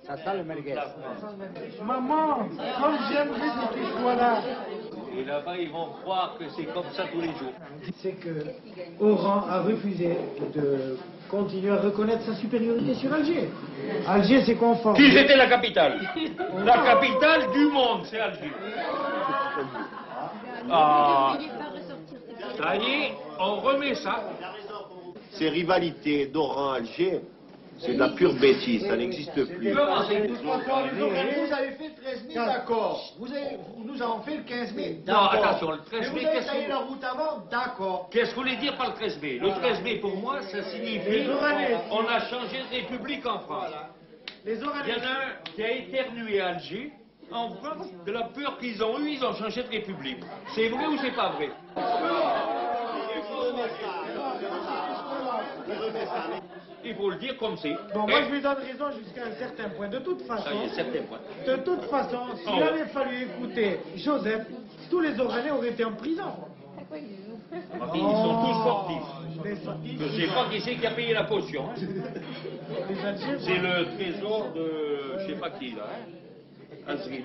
Ça sent le merguez. Maman, comme j'aimerais que tu sois là. Et là-bas, ils vont croire que c'est comme ça tous les jours. C'est que Oran a refusé de continuer à reconnaître sa supériorité sur Alger. Alger s'est conforme. Qui c'était la capitale? La capitale du monde, c'est Alger. Ah, ça y est, on remet ça. Ces rivalités d'Oran-Alger, c'est de la pure bêtise, ça n'existe plus. Comment c'est? Vous avez fait 13 000, d'accord. Vous nous avons fait le 15 000, Non, d'accord. attention, le 13 Mais 000, vous avez qu'est-ce taillé que... la route avant, d'accord. Qu'est-ce que vous voulez dire par le 13 mai? Le 13 mai, pour moi, ça signifie Les Oranais. on a changé de république en France. Les Il y Oranais. en a un qui a éternué à Alger. En France, de la peur qu'ils ont eue, ils ont changé de république. C'est vrai ou c'est pas vrai? Il faut le dire comme c'est. Bon, moi je lui donne raison jusqu'à un certain point. De toute façon, Ça y est, certain point. s'il Oh. avait fallu écouter Joseph, tous les Oranais auraient été en prison. Ils sont tous sportifs. Les sorties, Je sais pas qui c'est qui a payé la potion. Hein. les Algériens. C'est le trésor de je sais pas qui là. Hein. Azri.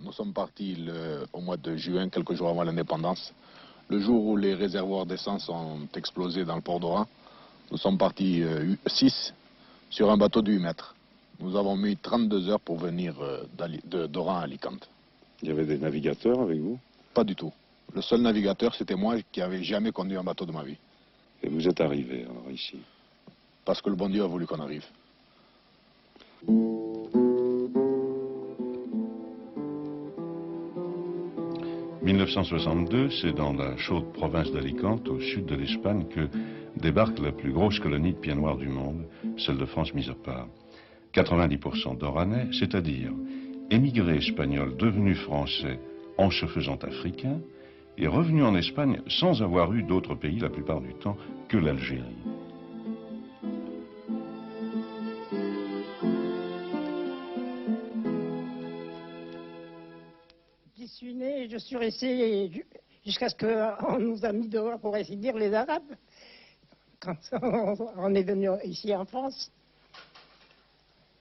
Nous sommes partis au mois de juin, quelques jours avant l'indépendance. Le jour où les réservoirs d'essence ont explosé dans le port d'Oran, nous sommes partis 6 sur un bateau de 8 mètres. Nous avons mis 32 heures pour venir d'Oran à Alicante. Il y avait des navigateurs avec vous? Pas du tout. Le seul navigateur, c'était moi qui n'avais jamais conduit un bateau de ma vie. Et vous êtes arrivé alors ici? Parce que le bon Dieu a voulu qu'on arrive. En 1962, c'est dans la chaude province d'Alicante, au sud de l'Espagne, que débarque la plus grosse colonie de pieds noirs du monde, celle de France mise à part. 90% d'Oranais, c'est-à-dire émigrés espagnols devenus français en se faisant africains, et revenus en Espagne sans avoir eu d'autre pays la plupart du temps que l'Algérie. J'y suis né, je suis resté jusqu'à ce qu'on nous a mis dehors, pour ainsi dire, les Arabes, quand on est venu ici en France.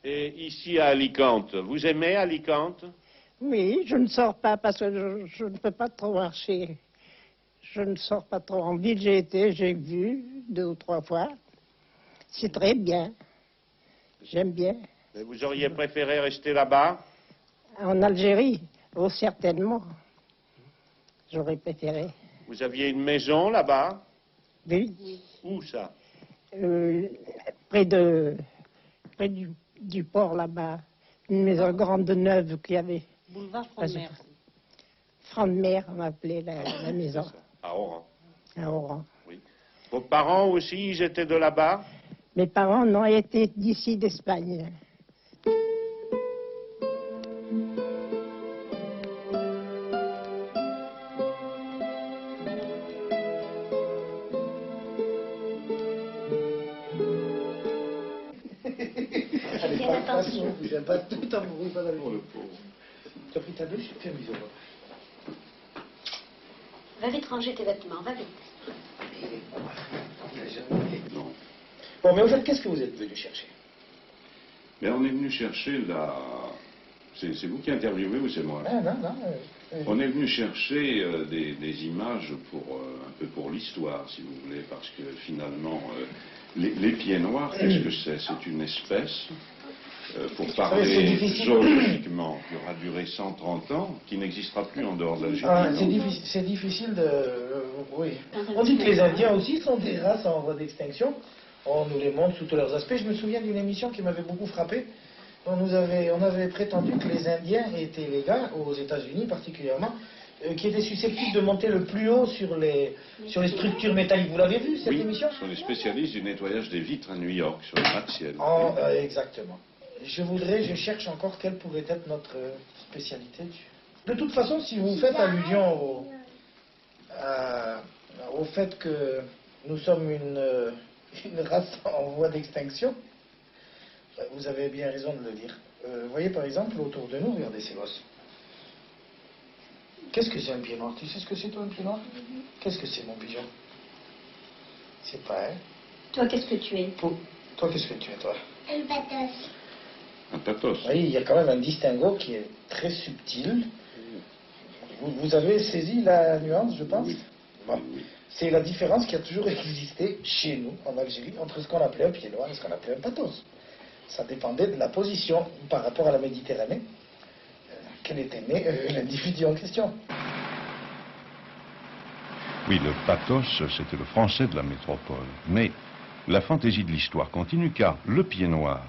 Et ici à Alicante, vous aimez Alicante? Oui, je ne sors pas parce que je ne peux pas trop marcher. Je ne sors pas trop. En ville, j'ai vu 2 ou 3 fois. C'est très bien. J'aime bien. Mais vous auriez préféré rester là-bas? En Algérie, oh, certainement. J'aurais préféré. Vous aviez une maison là-bas? Oui. Où ça? Près du port là-bas. Une maison grande neuve qu'il y avait. Boulevard Front-de-Mer. Front-de-Mer, on appelait la maison. À Oran. À Oran. Oui. Vos parents aussi, ils étaient de là-bas? Mes parents n'ont été d'ici, d'Espagne. Attention, j'aime pas tout embrouille, pas d'aller. Tu as pris ta douche? Fais bisous. Va vite ranger tes vêtements, va vite. Bon, mais au fait, qu'est-ce que vous êtes venu chercher? Mais on est venu chercher la... C'est vous qui interviewez ou c'est moi? Ah, non. On est venu chercher des images un peu pour l'histoire, si vous voulez, parce que finalement, les pieds noirs, qu'est-ce que c'est? C'est une espèce, pour parler zoologiquement, qui aura duré 130 ans, qui n'existera plus en dehors de l'Algérie. C'est difficile de... oui. On dit que les Indiens aussi sont des races en voie d'extinction. On nous les montre sous tous leurs aspects. Je me souviens d'une émission qui m'avait beaucoup frappé. On avait prétendu que les Indiens étaient les gars, aux États-Unis particulièrement, qui était susceptible de monter le plus haut sur les structures métalliques. Vous l'avez vu, cette émission? Ce sont les spécialistes du nettoyage des vitres à New York, sur le gratte-ciel. Exactement. Je cherche encore quelle pourrait être notre spécialité. De toute façon, si vous faites allusion au fait que nous sommes une race en voie d'extinction, vous avez bien raison de le dire. Vous voyez par exemple autour de nous, regardez ces gosses. Qu'est-ce que c'est un pied noir? Tu sais ce que c'est toi un pied noir? Qu'est-ce que c'est mon pigeon? C'est pas, hein? Toi, qu'est-ce que tu es? Toi, qu'est-ce que tu es, toi? Un patos. Un patos. Oui, il y a quand même un distinguo qui est très subtil. Vous avez saisi la nuance, je pense? Oui. Bon. C'est la différence qui a toujours existé chez nous, en Algérie, entre ce qu'on appelait un pied noir et ce qu'on appelait un patos. Ça dépendait de la position par rapport à la Méditerranée. Quel était né l'individu en question. Oui, le pathos, c'était le français de la métropole. Mais la fantaisie de l'histoire continue, car le pied noir,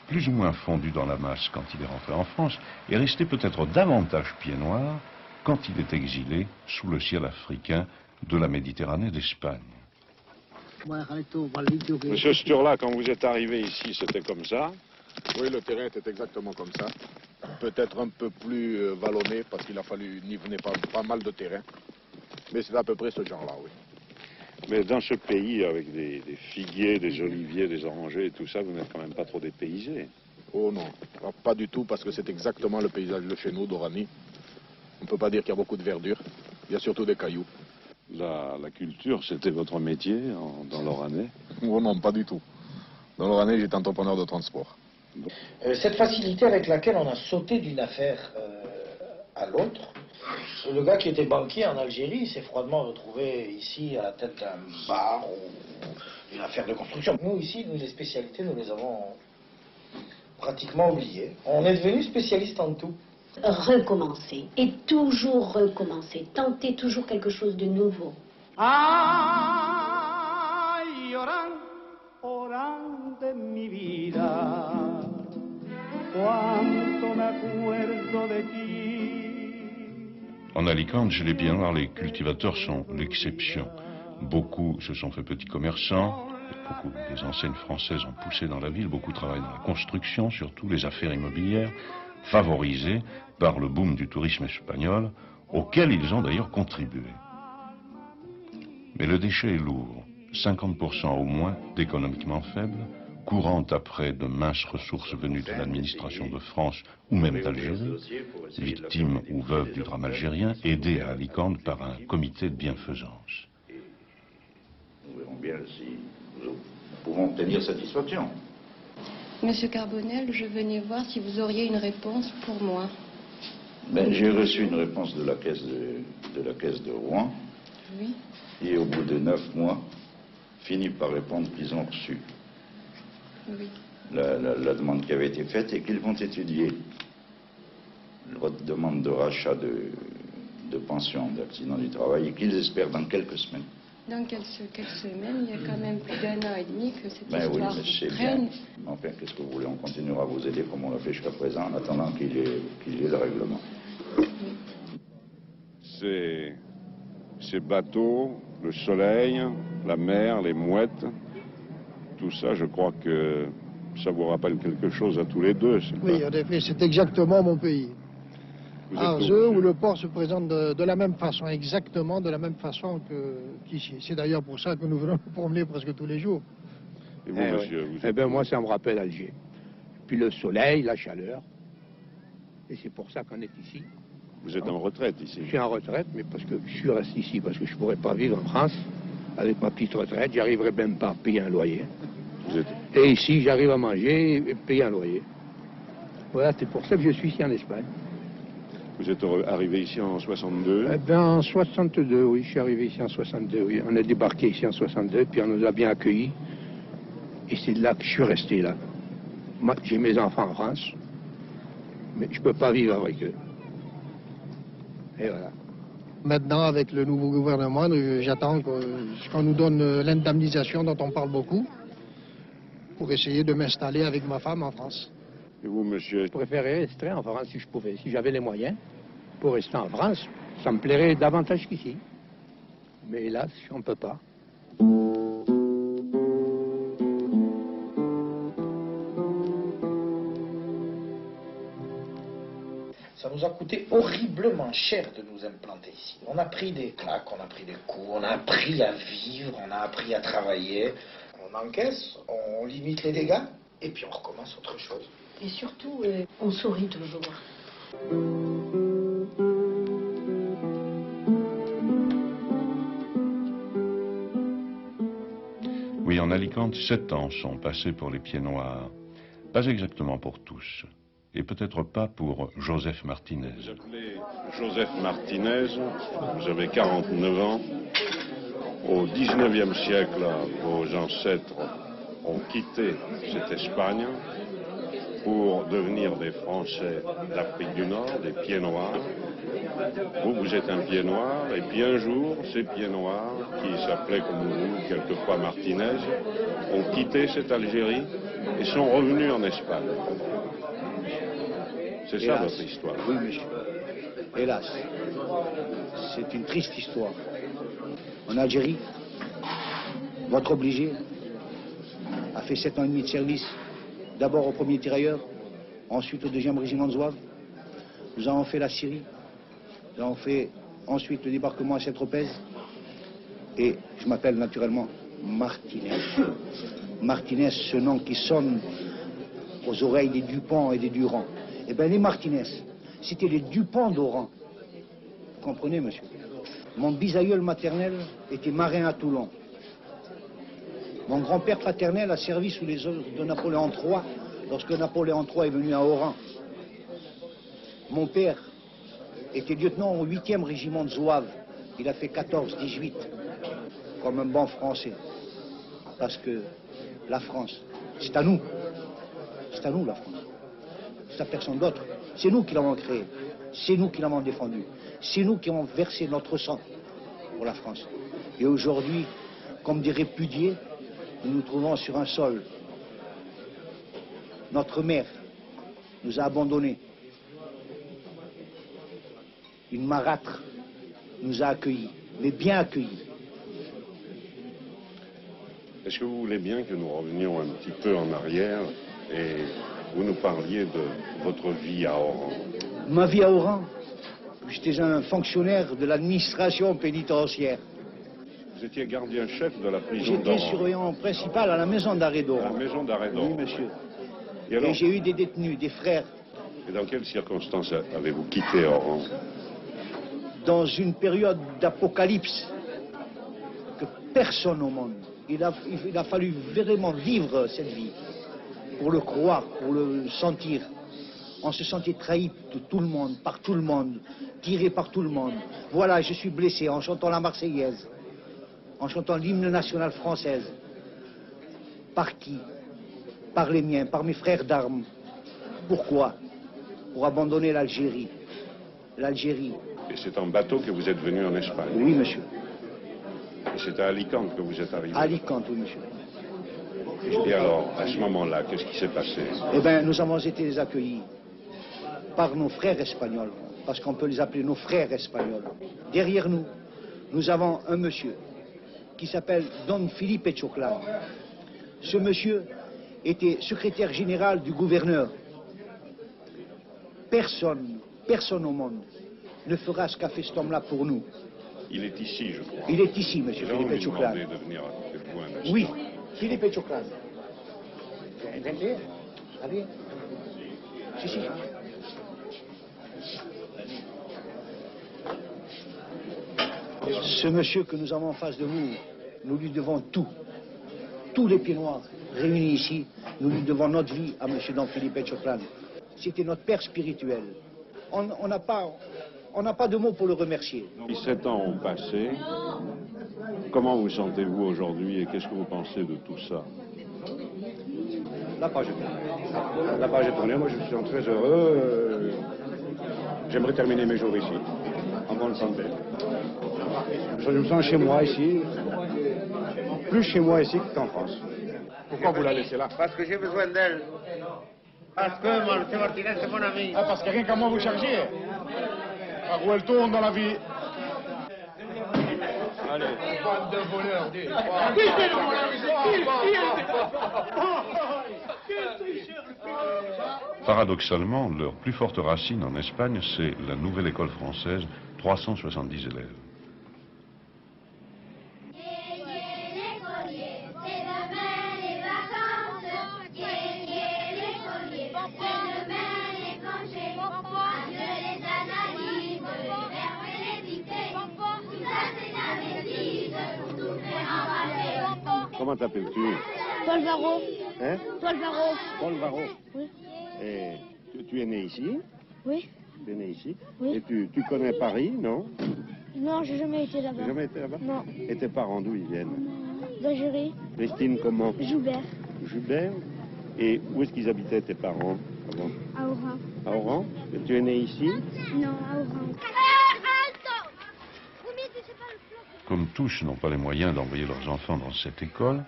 plus ou moins fondu dans la masse quand il est rentré en France, est resté peut-être davantage pied noir quand il est exilé sous le ciel africain de la Méditerranée d'Espagne. Monsieur Sturla, quand vous êtes arrivé ici, c'était comme ça? Oui, le terrain était exactement comme ça. Peut-être un peu plus vallonné parce qu'il a fallu niveler pas mal de terrain. Mais c'est à peu près ce genre-là, oui. Mais dans ce pays, avec des figuiers, des oliviers, des orangers et tout ça, vous n'êtes quand même pas trop dépaysé? Oh non, pas du tout, parce que c'est exactement le paysage de chez nous, d'Oranie. On ne peut pas dire qu'il y a beaucoup de verdure. Il y a surtout des cailloux. La culture, c'était votre métier dans l'Oranais? Oh non, pas du tout. Dans l'Oranais, j'étais entrepreneur de transport. Cette facilité avec laquelle on a sauté d'une affaire à l'autre, le gars qui était banquier en Algérie s'est froidement retrouvé ici à la tête d'un bar ou d'une affaire de construction. Nous ici, les spécialités, nous les avons pratiquement oubliées. On est devenu spécialiste en tout. Recommencer, et toujours recommencer, tenter toujours quelque chose de nouveau. Ay, orante en mi vida, cuánto me acuerdo de ti. En Alicante, chez les pieds noirs, les cultivateurs sont l'exception. Beaucoup se sont fait petits commerçants, beaucoup des enseignes françaises ont poussé dans la ville, beaucoup travaillent dans la construction, surtout les affaires immobilières, favorisées par le boom du tourisme espagnol, auquel ils ont d'ailleurs contribué. Mais le déchet est lourd, 50% au moins d'économiquement faibles, courant après de minces ressources venues de l'administration de France ou même d'Algérie, victimes ou veuves du drame algérien, aidées à Alicante par un comité de bienfaisance. Nous verrons bien si nous pouvons obtenir satisfaction. Monsieur Carbonel, je venais voir si vous auriez une réponse pour moi. Ben, j'ai reçu une réponse de la caisse de Rouen. Oui. Et au bout de 9 mois, finit par répondre qu'ils ont reçu oui. la demande qui avait été faite et qu'ils vont étudier votre demande de rachat de pension d'accident du travail et qu'ils espèrent dans quelques semaines. Dans quelques semaines, il y a quand même plus d'1 an et demi que cette ben histoire oui, mais traîne. Enfin, qu'est-ce que vous voulez? On continuera à vous aider comme on l'a fait jusqu'à présent en attendant qu'il y ait le règlement. Ces bateaux, le soleil, la mer, les mouettes, tout ça, je crois que ça vous rappelle quelque chose à tous les deux. Oui, en effet, c'est exactement mon pays. Arzeux, où le port se présente de la même façon, exactement de la même façon qu'ici. C'est d'ailleurs pour ça que nous venons nous promener presque tous les jours. Et vous, monsieur, vous Eh bien, moi, ça me rappelle Alger. Puis le soleil, la chaleur. Et c'est pour ça qu'on est ici. Vous êtes en retraite ici? Je suis en retraite, mais parce que je suis resté ici, parce que je ne pourrais pas vivre en France avec ma petite retraite. J'arriverai même pas à payer un loyer. Et ici, j'arrive à manger et payer un loyer. Voilà, c'est pour ça que je suis ici en Espagne. Vous êtes arrivé ici en 62? Eh bien, en 62, oui, je suis arrivé ici en 62, oui. On a débarqué ici en 62, puis on nous a bien accueillis. Et c'est là que je suis resté, là. Moi, j'ai mes enfants en France, mais je ne peux pas vivre avec eux. Et voilà. Maintenant, avec le nouveau gouvernement, j'attends qu'on nous donne l'indemnisation dont on parle beaucoup pour essayer de m'installer avec ma femme en France. Et vous, monsieur? Je préférerais rester en France si je pouvais, si j'avais les moyens pour rester en France. Ça me plairait davantage qu'ici. Mais hélas, on ne peut pas. Ça nous a coûté horriblement cher de nous implanter ici. On a pris des claques, on a pris des coups, on a appris à vivre, on a appris à travailler. On encaisse, on limite les dégâts, et puis on recommence autre chose. Et surtout, on sourit toujours. Oui, en Alicante, 7 ans sont passés pour les pieds noirs. Pas exactement pour tous. Et peut-être pas pour Joseph Martinez. Vous appelez Joseph Martinez, vous avez 49 ans. Au 19e siècle, vos ancêtres ont quitté cette Espagne pour devenir des Français d'Afrique du Nord, des pieds noirs. Vous êtes un pied noir, et puis un jour, ces pieds noirs, qui s'appelaient comme vous, quelquefois Martinez, ont quitté cette Algérie et sont revenus en Espagne. C'est ça Hélas. votre histoire. Oui, monsieur. Hélas. C'est une triste histoire. En Algérie, votre obligé a fait 7 ans et demi de service, d'abord au 1er tirailleur, ensuite au 2e régiment de Zouaves. Nous avons fait la Syrie, nous avons fait ensuite le débarquement à Saint-Tropez, et je m'appelle naturellement Martinez. Martinez, ce nom qui sonne aux oreilles des Dupont et des Durand. Eh bien, les Martinez, c'était les Dupont d'Oran. Vous comprenez, monsieur? Mon bisaïeul maternel était marin à Toulon. Mon grand-père paternel a servi sous les ordres de Napoléon III, lorsque Napoléon III est venu à Oran. Mon père était lieutenant au 8e régiment de Zouaves. Il a fait 14-18, comme un bon Français. Parce que la France, c'est à nous. C'est à nous, la France. C'est à personne d'autre. C'est nous qui l'avons créé. C'est nous qui l'avons défendu. C'est nous qui avons versé notre sang pour la France. Et aujourd'hui, comme des répudiés, nous nous trouvons sur un sol. Notre mère nous a abandonnés. Une marâtre nous a accueillis, mais bien accueillis. Est-ce que vous voulez bien que nous revenions un petit peu en arrière et vous nous parliez de votre vie à Oran? Ma vie à Oran, j'étais un fonctionnaire de l'administration pénitentiaire. Vous étiez gardien-chef de la prison d'Oran. J'étais surveillant principal à la maison d'arrêt d'Oran. À la maison d'arrêt d'Oran. Oui, monsieur. Et, alors, et j'ai eu des détenus, des frères. Et dans quelles circonstances avez-vous quitté Oran? Dans une période d'apocalypse que personne au monde. Il a fallu vraiment vivre cette vie pour le croire, pour le sentir. On se sentait trahi de tout le monde, par tout le monde, tiré par tout le monde. Voilà, je suis blessé en chantant la Marseillaise, en chantant l'hymne national française. Par qui? Par les miens, par mes frères d'armes. Pourquoi? Pour abandonner l'Algérie. L'Algérie. Et c'est en bateau que vous êtes venu en Espagne? Oui, monsieur. Et c'est à Alicante que vous êtes arrivé? À Alicante, oui, monsieur. Et alors, à ce moment-là, qu'est-ce qui s'est passé? Eh bien, nous avons été accueillis par nos frères espagnols, parce qu'on peut les appeler nos frères espagnols. Derrière nous, nous avons un monsieur qui s'appelle Don Philippe Choclan. Ce monsieur était secrétaire général du gouverneur. Personne au monde ne fera ce qu'a fait cet homme-là pour nous. Il est ici, je crois. Il est ici, monsieur Philippe Choclan. de venir à côté de vous un instant. Oui, Philippe Choclan. Allez, allez. Si. Ce monsieur que nous avons en face de vous, nous lui devons tout. Tous les pieds noirs réunis ici, nous lui devons notre vie à monsieur Don Philippe Choclan. C'était notre père spirituel. On n'a pas de mots pour le remercier. 17 ans ont passé. Comment vous sentez-vous aujourd'hui et qu'est-ce que vous pensez de tout ça? La page est tournée. La page est tournée. Moi, je suis très heureux. J'aimerais terminer mes jours ici, en bonne santé. Je me sens chez moi ici, plus chez moi ici qu'en France. Pourquoi vous la laissez là? Parce que j'ai besoin d'elle. Parce que M. Martinez, c'est mon ami. Ah, parce que rien qu'à moi vous chargez. La roue elle tourne dans la vie. Allez. Bande de voleurs, dis. Paradoxalement, leur plus forte racine en Espagne, c'est la nouvelle école française, 370 élèves. Comment t'appelles-tu? Paul Varro. Hein? Paul Varro. Paul Varro. Oui. Et tu es né ici? Oui. Tu es né ici? Oui. Et tu connais Paris, non? Non, j'ai jamais été là-bas. Tu n'as jamais été là-bas? Non. Et tes parents, d'où ils viennent? D'Algérie. Christine, comment? Joubert. Joubert. Et où est-ce qu'ils habitaient, tes parents, avant? À Oran. À Oran? Et tu es né ici? Non, à Oran. Comme tous n'ont pas les moyens d'envoyer leurs enfants dans cette école,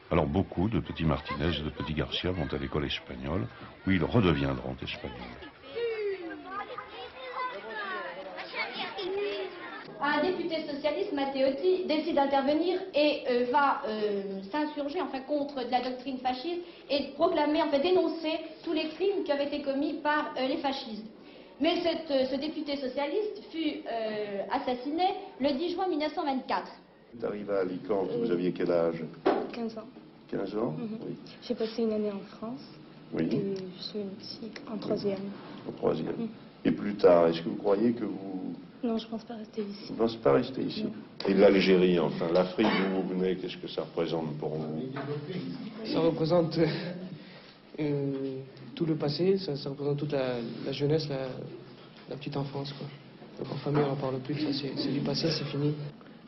alors beaucoup de petits Martinez et de petits Garcia vont à l'école espagnole, où ils redeviendront espagnols. Un député socialiste, Matteotti, décide d'intervenir et va s'insurger contre de la doctrine fasciste et proclamer, dénoncer tous les crimes qui avaient été commis par les fascistes. Mais ce député socialiste fut assassiné le 10 juin 1924. Tu arrives à Alicante, vous aviez quel âge? 15 ans. 15 ans? Oui. J'ai passé une année en France. Oui. Et je suis ici en troisième. En troisième. Et plus tard, est-ce que vous croyez que vous... Non, je ne pense pas rester ici. Vous ne pensez pas rester ici? Et l'Algérie, enfin, l'Afrique d'où vous venez, qu'est-ce que ça représente pour vous? Ça représente tout le passé, ça représente toute la jeunesse, la petite enfance, quoi. Donc en famille, on n'en parle plus de ça, c'est du passé, c'est fini.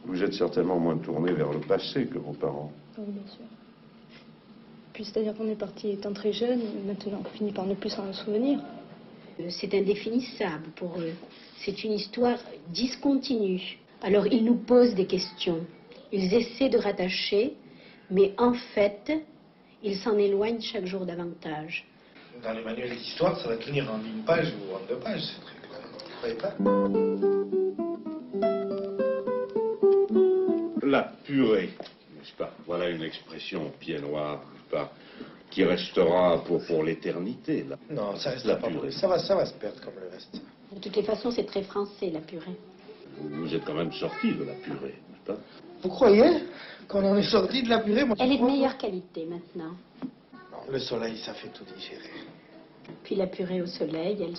Vous êtes certainement moins tourné vers le passé que vos parents. Oui, bien sûr. Puis c'est-à-dire qu'on est parti étant très jeune, maintenant on finit par ne plus s'en souvenir. C'est indéfinissable pour eux. C'est une histoire discontinue. Alors ils nous posent des questions. Ils essaient de rattacher, mais en fait, ils s'en éloignent chaque jour davantage. Dans les manuels d'histoire, ça va tenir en une page ou en deux pages, c'est très clair. Vous croyez pas? La purée, n'est-ce pas? Voilà une expression pied noir, n'est-ce pas, qui restera pour l'éternité. Non, ça reste la pas purée. Ça va se perdre comme le reste. De toutes les façons, c'est très français, la purée. Vous êtes quand même sorti de la purée, n'est-ce pas? Vous croyez qu'on en est sorti de la purée? Moi, Elle est de meilleure qualité maintenant. Non, le soleil, ça fait tout digérer. Puis la purée au soleil, elle